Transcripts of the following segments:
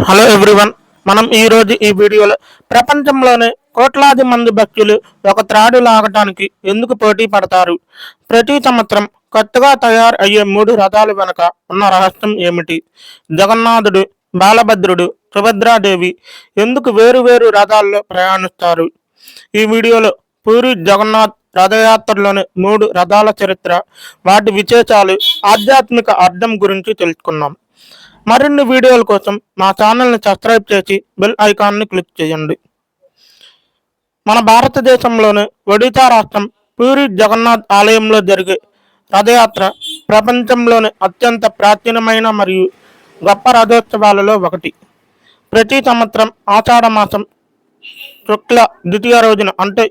Hello everyone. మనం ఈరోజు ఈ వీడియోలో ప్రపంచంలోనే కోట్లాది మంది భక్తులు ఒక త్రాడు లాగటానికి ఎందుకు పోటీ పడతారు, ప్రతి సంవత్సరం కొత్తగా తయారు అయ్యే 3 రథాల వెనుక ఉన్న రహస్యం ఏమిటి, జగన్నాథుడు, బాలభద్రుడు, సుభద్రాదేవి ఎందుకు వేరు వేరు రథాల్లో ప్రయాణిస్తారు, ఈ వీడియోలో పూరి జగన్నాథ్ రథయాత్రలోని 3 రథాల చరిత్ర, వాటి విశేషాలు, ఆధ్యాత్మిక అర్థం గురించి తెలుసుకుందాం. మరిన్ని వీడియోల కోసం మా ఛానల్ని సబ్స్క్రైబ్ చేసి బెల్ ఐకాన్ని క్లిక్ చేయండి. మన భారతదేశంలోని ఒడిశా రాష్ట్రం పూరి జగన్నాథ్ ఆలయంలో జరిగే రథయాత్ర ప్రపంచంలోని అత్యంత ప్రాచీనమైన మరియు గొప్ప రథోత్సవాలలో ఒకటి. ప్రతి సంవత్సరం ఆషాఢ మాసం శుక్ల ద్వితీయ రోజున, అంటే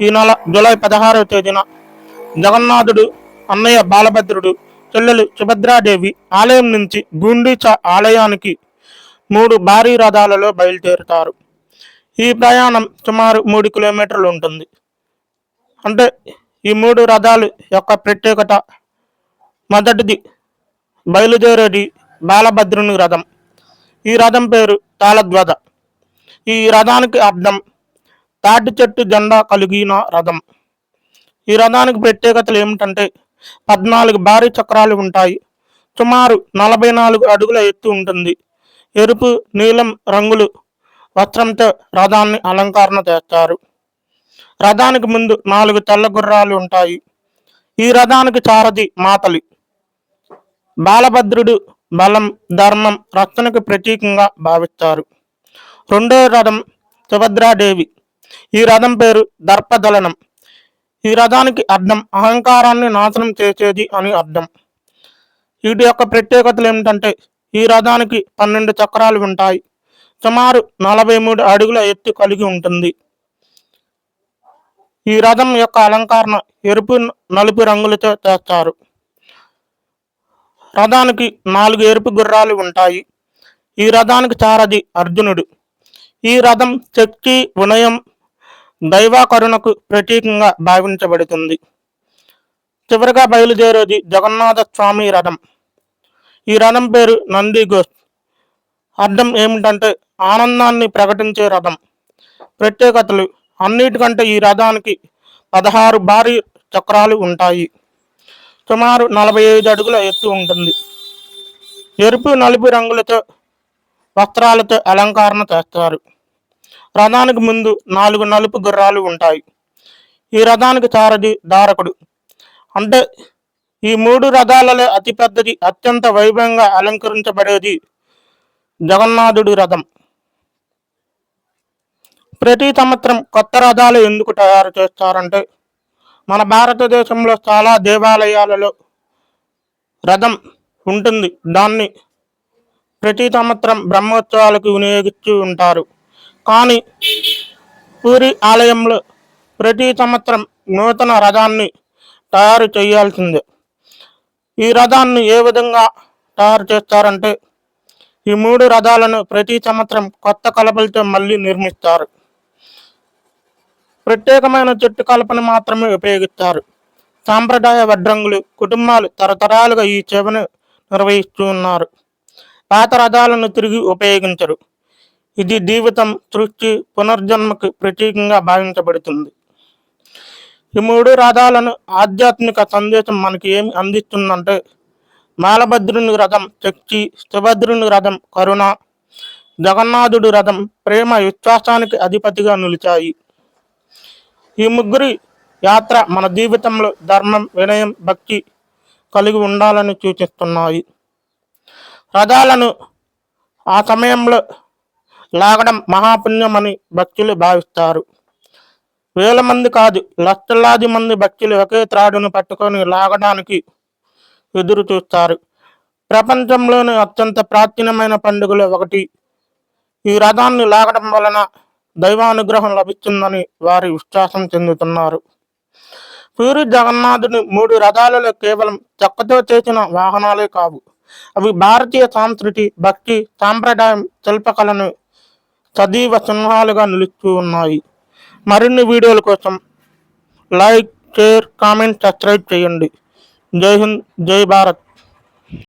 ఈ నెల జూలై 16వ తేదీన జగన్నాథుడు, అన్నయ్య బాలభద్రుడు, చెల్లెలు సుభద్రాదేవి ఆలయం నుంచి గుండీచా ఆలయానికి 3 భారీ రథాలలో బయలుదేరుతారు. ఈ ప్రయాణం సుమారు 3 కిలోమీటర్లు ఉంటుంది. అంటే ఈ 3 రథాలు యొక్క ప్రత్యేకత: మొదటిది, బయలుదేరేది బాలభద్రుని రథం. ఈ రథం పేరు తాళధ్వజ. ఈ రథానికి అర్థం తాటి చెట్టు జెండా కలిగిన రథం. ఈ రథానికి ప్రత్యేకతలు ఏమిటంటే 14 భారీ చక్రాలు ఉంటాయి. సుమారు 44 అడుగుల ఎత్తు ఉంటుంది. ఎరుపు, నీలం రంగులు వస్త్రంతో రథాన్ని అలంకరణ చేస్తారు. రథానికి ముందు 4 తెల్ల గుర్రాలు ఉంటాయి. ఈ రథానికి సారథి మాతలి. బాలభద్రుడు బలం, ధర్మం, రక్షణకు ప్రతీకంగా భావిస్తారు. రెండో రథం సుభద్రాదేవి. ఈ రథం పేరు దర్పదలనం. ఈ రథానికి అర్థం అహంకారాన్ని నాశనం చేసేది అని అర్థం. వీటి యొక్క ప్రత్యేకతలు ఏమిటంటే ఈ రథానికి 12 చక్రాలు ఉంటాయి. సుమారు 43 అడుగుల ఎత్తు కలిగి ఉంటుంది. ఈ రథం యొక్క అలంకరణ ఎరుపు, నలుపు రంగులతో చేస్తారు. రథానికి 4 ఎరుపు గుర్రాలు ఉంటాయి. ఈ రథానికి సారథి అర్జునుడు. ఈ రథం శక్తి, వినయం, దైవాకరుణకు ప్రతీకంగా భావించబడుతుంది. చివరిగా బయలుదేరేది జగన్నాథ స్వామి రథం. ఈ రథం పేరు నందిఘోష్. అర్థం ఏమిటంటే ఆనందాన్ని ప్రకటించే రథం. ప్రత్యేకతలు: అన్నిటికంటే ఈ రథానికి 16 భారీ చక్రాలు ఉంటాయి. సుమారు 45 అడుగుల ఎత్తు ఉంటుంది. ఎరుపు, నలుపు రంగులతో వస్త్రాలతో అలంకరణ చేస్తారు. రథానికి ముందు 4 నలుపు గుర్రాలు ఉంటాయి. ఈ రథానికి సారథి ధారకుడు. అంటే ఈ 3 రథాలలో అతిపెద్దది, అత్యంత వైభవంగా అలంకరించబడేది జగన్నాథుడి రథం. ప్రతి సంవత్సరం కొత్త రథాలు ఎందుకు తయారు చేస్తారంటే మన భారతదేశంలో చాలా దేవాలయాలలో రథం ఉంటుంది. దాన్ని ప్రతి సంవత్సరం బ్రహ్మోత్సవాలకు వినియోగిస్తూ ఉంటారు. కానీ పూరి ఆలయంలో ప్రతి సంవత్సరం నూతన రథాన్ని తయారు చేయాల్సిందే. ఈ రథాన్ని ఏ విధంగా తయారు చేస్తారంటే ఈ 3 రథాలను ప్రతి సంవత్సరం కొత్త కలపలతో మళ్ళీ నిర్మిస్తారు. ప్రత్యేకమైన చెట్టు కలపను మాత్రమే ఉపయోగిస్తారు. సాంప్రదాయ వడ్రంగులు కుటుంబాలు తరతరాలుగా ఈ సేవను నిర్వహిస్తూ ఉన్నారు. పాత రథాలను తిరిగి ఉపయోగించరు. ఇది జీవితం, సృష్టి, పునర్జన్మకు ప్రతీకంగా భావించబడుతుంది. ఈ 3 రథాలను ఆధ్యాత్మిక సందేశం మనకి ఏమి అందిస్తుందంటే బాలభద్రుని రథం శక్తి, సుభద్రుని రథం కరుణ, జగన్నాథుడి రథం ప్రేమ, విశ్వాసానికి అధిపతిగా నిలిచాయి. ఈ ముగ్గురి యాత్ర మన జీవితంలో ధర్మం, వినయం, భక్తి కలిగి ఉండాలని సూచిస్తున్నాయి. రథాలను ఆ సమయంలో లాగడం మహాపుణ్యమని భక్తులు భావిస్తారు. వేల మంది కాదు, లక్షలాది మంది భక్తులు ఒకే త్రాడును పట్టుకొని లాగడానికి ఎదురు చూస్తారు. ప్రపంచంలోని అత్యంత ప్రాచీనమైన పండుగలో ఒకటి. ఈ రథాన్ని లాగడం వలన దైవానుగ్రహం లభిస్తుందని వారి విశ్వాసం చెందుతున్నారు. పూరి జగన్నాథుని 3 రథాలలో కేవలం చెక్కతో చేసిన వాహనాలే కావు. అవి భారతీయ సంస్కృతి, భక్తి, సాంప్రదాయం, శిల్పకళను సజీవ సింహాలుగా నిలుస్తూ ఉన్నాయి. మరిన్ని వీడియోల కోసం లైక్, షేర్, కామెంట్, సబ్స్క్రైబ్ చేయండి. జై హింద్, జై భారత్.